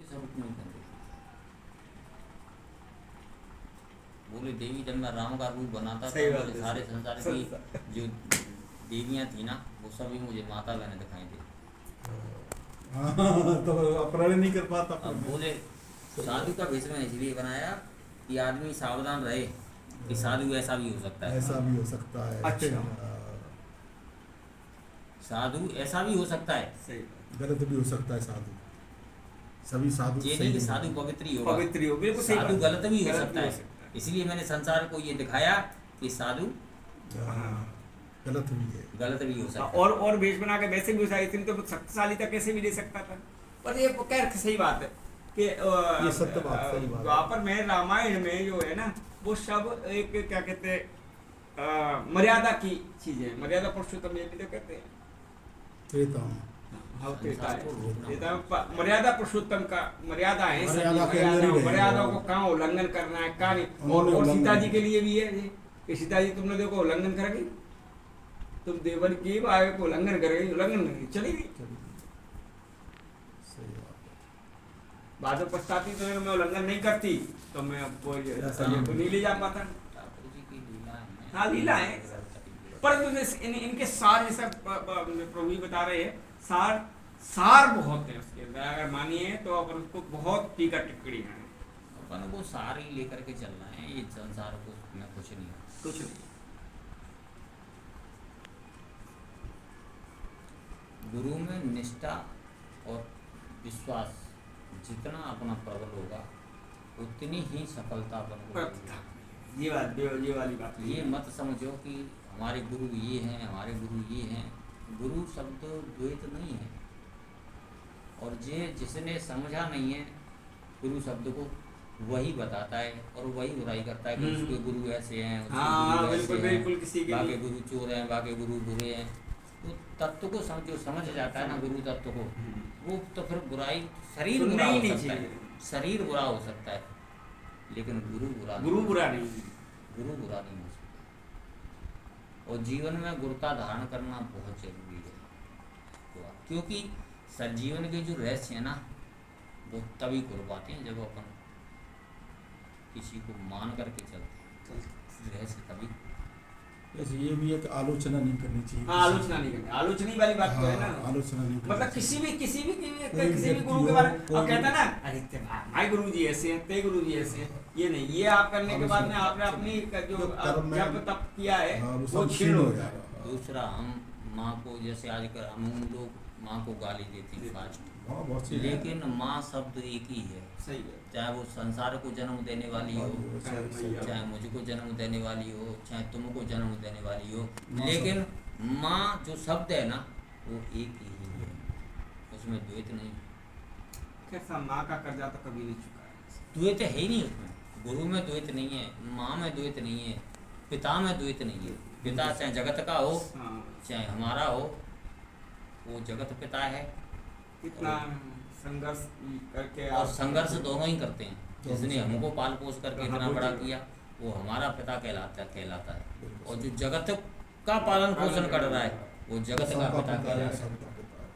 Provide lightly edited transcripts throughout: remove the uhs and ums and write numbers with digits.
स्वरूप नहीं करते। बोले देवी जब मैं राम का रूप बनाता था मुझे सारे संसार की जो देवियां थी ना वो सभी मुझे माता बहने दिखाई दी। तो अपहरण नहीं कर पाता। अब बोले साधु का भेष मैंने इसलिए बनाया कि आदमी सावधान रहे कि साधु ऐसा भी हो सकता है। ऐसा भी हो सकता है। अच्छा। साधु ऐसा भी हो सकता है, सही गलत भी हो सकता है साधु। सभी साधु ये सही नहीं कि नहीं साधु होते। पवित्र ही होगा, पवित्र ही हो, बिल्कुल सही साधु बात। गलत भी हो गलत सकता भी हो है। सकता है। इसलिए मैंने संसार को ये दिखाया कि साधु हाँ, गलत भी है। गलत भी हो सकता है। और भेष बना के वैसे भी हो सकता है, इतनी तो शक्तिशाली था कैसे भी ले सकता था। पर ये खैर सही बात है कि ये सत्य बात, सही बात है। द्वापर में रामायण में जो है ना वो सब एक क्या कहते हैं मर्यादा की चीजें, मर्यादा पुरुषोत्तम ये भी तो कहते हैं। त्रेता में। हाँ, त्रेता है। त्रेता में मर्यादा पुरुषोत्तम का मर्यादा है, मर्यादा के अंदर ही रहेगा। मर्यादाओं को कहाँ उल्लंघन करना है कहाँ नहीं। उन्होंने और सीता उल्लंघन जी के लिए भी है ये कि सीता जी तुमने देखो उल्लंघन करेगी, तुम देवर की आगे को उल्लंघन करेगी, उल्लंघन नहीं चलेगी। सही बात है। बाद में पछताती तो मैं उल्लंघन नहीं करती तो मैं वो नहीं ले जा पाता। ठाकुर जी की लीला है। हाँ, लीला है। परंतु इनके सार जैसा प्रभु जी बता रहे हैं, सार बहुत है उसके अंदर। अगर मानिए तो अपन उसको बहुत टीका टिप्पणी है। अपन को सारे ही लेकर के चलना है, ये संसार को में कुछ नहीं है। कुछ नहीं। गुरु में निष्ठा और विश्वास जितना अपना प्रबल होगा उतनी ही सफलता अपन को मिलेगी। ये वाली बात ये मत समझो कि हमारे गुरु ये हैं, हमारे गुरु ये हैं। गुरु शब्द द्वैत नहीं है, और जिसने समझा नहीं है गुरु शब्द को वही बताता है और वही बुराई करता है कि उसके गुरु ऐसे हैं, उसके हाँ, गुरु ऐसे बिल्कुल हैं, किसी के बाकी लिए। गुरु चोर हैं, बाकी गुरु बुरे हैं। तो तत्व को जो समझ जाता है ना गुरु तत्व को, वो तो फिर बुराई शरीर सुनना बुरा ही हो नहीं सकता है, चाहिए। शरीर बुरा हो सकता है लेकिन गुरु बुरा गुरु नहीं। बुरा नहीं। गुरु बुरा नहीं हो सकता। और जीवन में गुरुता धारण करना बहुत जरूरी है, क्योंकि सजीवन के जो रहस्य है ना वो तभी खुल पाते हैं जब अपन किसी को मान करके चलते हैं। रहस्य तभी। वैसे ये भी एक आलोचना नहीं करनी चाहिए। हाँ, आलोचना नहीं करनी, आलोचना वाली बात तो है ना। हाँ, आलोचना नहीं करनी मतलब चाहिए। किसी भी व्यक्ति गुरु के हो, बारे में कोई अब कहता भी- ना अरे भाई गुरु जी ऐसे हैं, ते गुरु जी ऐसे हैं, ये नहीं। ये आप करने के बाद में आपने अपनी जो जो कर्म में- जप तप किया है हाँ, वो सब क्षीण हो जाएगा। जाएगा। दूसरा हम माँ को, जैसे आजकल हम लोग माँ को गाली देते हैं फास्ट, हाँ, बहुत सी लेकिन माँ शब्द एक ही है। सही है। चाहे वो संसार को जन्म देने वाली हो, सही है। चाहे मुझको जन्म देने वाली हो, चाहे तुमको जन्म देने वाली हो, माँ लेकिन माँ जो शब्द है ना वो एक ही है, उसमें द्वैत नहीं। कैसा माँ का कर्जा तो कभी नहीं चुका है। द्वैत है ही नहीं उसमें। गुरु में द्वैत नहीं है, माँ में द्वैत नहीं है, पिता में द्वैत नहीं है। पिता चाहे जगत का हो हाँ, चाहे हमारा हो, वो जगत पिता है। कितना संघर्ष करके और आप- संघर्ष दोनों ही करते हैं। जिसने हमको पाल पोस करके हाँ, इतना वो बड़ा जो- किया वो हमारा पिता कहलाता है। और जो जगत का पालन पोषण कर रहा है वो जगत का सबका पिता पिता है, कहलाता है। सबका पिता है।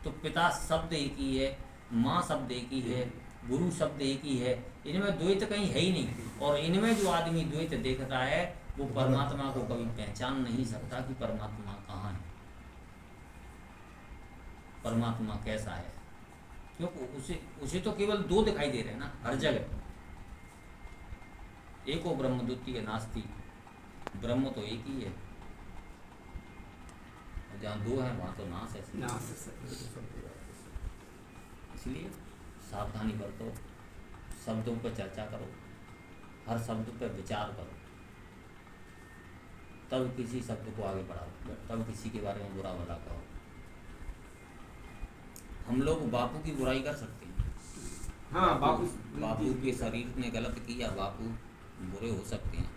तो पिता शब्द एक ही है, माँ शब्द एक ही है, गुरु शब्द एक ही है। इनमें द्वैत कहीं है ही नहीं। और इनमें जो आदमी द्वैत देखता है वो परमात्मा को कभी पहचान नहीं सकता कि परमात्मा कहाँ है, परमात्मा कैसा है। क्योंकि उसे तो केवल दो दिखाई दे रहे हैं ना हर जगह। एको ब्रह्म द्वितीय नास्ति, ब्रह्म तो एक ही है, जहाँ दो है वहाँ तो नाश है। ना से सही। इसलिए सावधानी बरतो, शब्दों पर चर्चा करो, हर शब्द पर विचार करो, तब किसी शब्द को आगे बढ़ाओ, तब किसी के बारे में बुरा भला कहो। हम लोग बापू की बुराई कर सकते हैं। हाँ, बापू के शरीर ने गलत किया, बापू बुरे हो सकते हैं,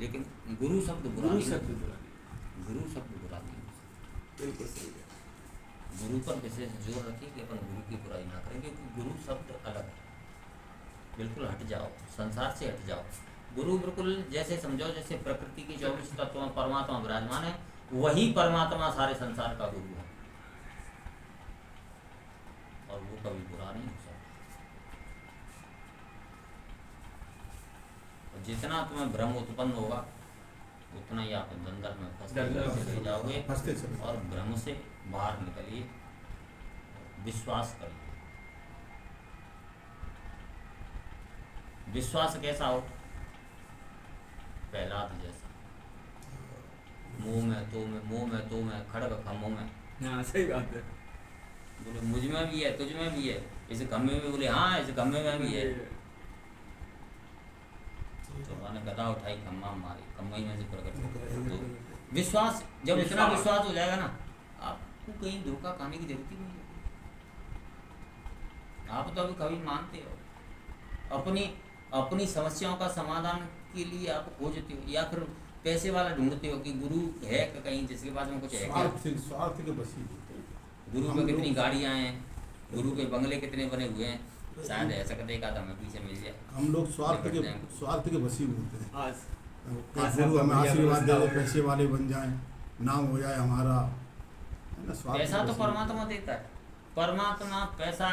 लेकिन गुरु शब्द बुरा गुरु नहीं। शब्द बुरा नहीं। गुरु शब्द बुरा नहीं हो सकता। बिल्कुल सही है। गुरु पर विशेष जोर रखिए कि अपन गुरु की बुराई ना करें, क्योंकि गुरु शब्द अलग है। बिल्कुल हट जाओ, संसार से हट जाओ। गुरु बिल्कुल जैसे समझो जैसे प्रकृति की 24 तत्वों में परमात्मा विराजमान है, वही परमात्मा सारे संसार का गुरु है, और वो कभी बुरा नहीं हो सकता। जितना तुम्हें भ्रम उत्पन्न होगा उतना ही आप दलदल में दलदल में फंसते जाओगे। फंसते चले और भ्रम से बाहर निकलिए, विश्वास करिए। विश्वास कैसा हो? प्रहलाद जैसा, मुंह में तो मैं खड़ग खम्भों में। हाँ सही बात है। बोले मुझ में भी है, तुझ में भी है, इस खम्भे में, बोले हाँ इस खम्भे में भी है। तो मैंने गदा उठाई, खम्भा मारी, खम्भे में से प्रकट हो। तो विश्वास, जब इतना विश्वास हो जाएगा ना, आपको कहीं धोखा खाने की जरूरत ही नहीं है। आप तो अभी कभी मानते हो, अपनी समस्याओं का समाधान के लिए आप खोजते हो, या फिर पैसे वाला ढूंढते हो कि गुरु है कहीं जिसके पास में कुछ है क्या? स्वार्थ के बसी गुरु पे कितनी गाड़ियां हैं, गुरु के बंगले कितने बने हुए हैं, शायद ऐसा कर देखा था मैं पीछे मिल जाए। हम लोग स्वार्थ के बसी होते हैं। आज गुरु हमें आशीर्वाद दे दे, पैसे वाले बन जाएं, नाम हो जाए हमारा, है ना। स्वार्थ पैसा के तो बसी। परमात्मा देता है। परमात्मा पैसा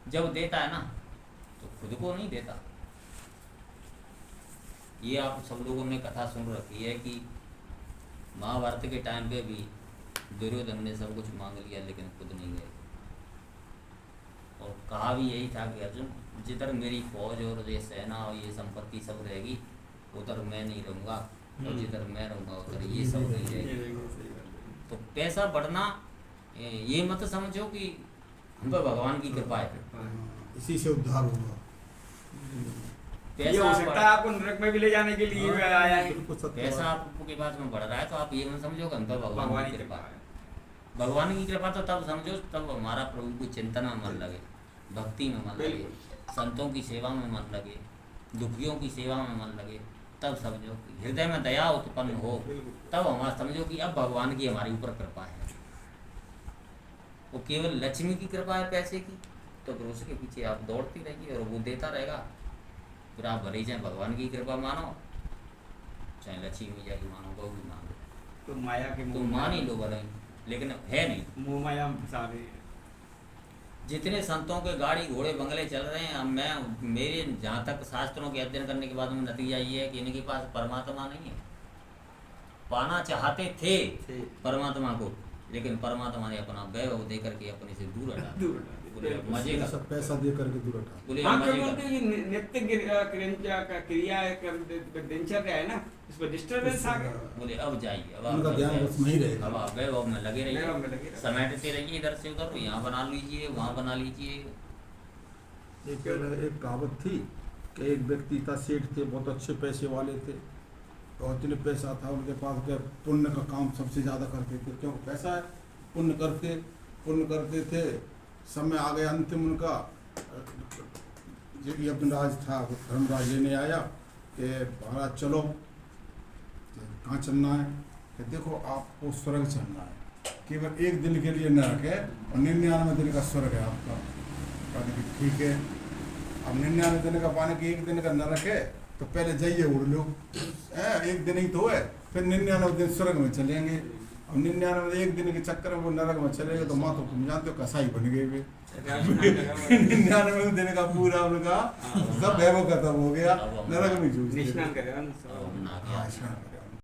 जब देता है ना तो खुद को नहीं देता। ये आप सब लोगों ने कथा सुन रखी है कि महाभारत के टाइम पे भी दुर्योधन ने सब कुछ मांग लिया लेकिन खुद नहीं गए। और कहा भी यही था कि अर्जुन, जिधर मेरी फौज और ये सेना और ये संपत्ति सब रहेगी उधर मैं नहीं रहूँगा, और जिधर मैं रहूँगा उधर ये सब नहीं रहेगी। तो पैसा बढ़ना ये मत समझो कि हम पर भगवान की कृपा है, इसी से उद्धार होगा। ये हो सकता है आपको नरक में भी ले जाने के लिए भी आया है। पैसा आपके पास में बढ़ रहा है तो आप ये मत समझो कि हम पर भगवान की कृपा है। भगवान की कृपा तो तब समझो तब हमारा प्रभु की चिंतन में मन लगे, भक्ति में मन लगे, संतों की सेवा में मन लगे, दुखियों की सेवा में मन लगे, तब समझो कि हृदय में दया उत्पन्न हो, तब हमारा समझो कि अब भगवान की हमारे ऊपर कृपा है। वो केवल लक्ष्मी की कृपा है पैसे की, तो फिर उसके पीछे आप दौड़ती रहिए और वो देता रहेगा। फिर आप भले ही चाहे भगवान की कृपा मानो, चाहे लक्ष्मी मैया की मानो, गौ भी मानो, तो माया के तो मुंह मान ही लो भले, लेकिन है नहीं। मुंह माया में फंसा रहे हैं। जितने संतों के गाड़ी घोड़े बंगले चल रहे हैं, मैं मेरे जहाँ तक शास्त्रों के अध्ययन करने के बाद में नतीजा ये है कि इनके पास परमात्मा नहीं है। पाना चाहते थे परमात्मा को, लेकिन परमात्मा ने अपना वैभव दे करके अपने से दूर हटा दिया। बोले अब मजे का पैसा दे करके दूर हटा। बोले हाँ, अब मजे क्योंकि का। उनकी ये नित्य क्रिया दिनचर्या है ना, इसमें डिस्टर्बेंस आ गया। बोले अब जाइए, अब उनका आप ध्यान बस वहीं रहेगा। अब आप वैभव में लगे वैभव में रहिए, लगे रहिए। समेटते रहिए इधर से उधर, यहाँ बना लीजिए वहाँ बना लीजिए। एक कहावत थी कि एक व्यक्ति था, सेठ थे, बहुत अच्छे पैसे वाले थे, और इतने पैसा था उनके पास के पुण्य का काम सबसे ज़्यादा करते थे। क्यों? पैसा है, पुण्य करते थे। समय आ गया अंतिम उनका, यज्ञराज था, धर्मराज लेने आया कि महाराज चलो, कहाँ चलना है? कि देखो आपको स्वर्ग चलना है, केवल एक दिन के लिए नरक है और 99 दिन का स्वर्ग है आपका। कहते कि ठीक है, अब 99 दिन का पाने की एक दिन का नरक है तो पहले जाइए उड़ लो, एक दिन ही तो है, फिर 99 दिन स्वर्ग में चलेंगे। अब 99 एक दिन के चक्कर में वो नरक में चलेंगे तो माँ तो तुम जानते हो कसाई बन गए वे। 99 दिन का पूरा उनका सब वैभव खत्म हो गया, नरक में जूझ स्नान करेगा ना। अब हम ना गया।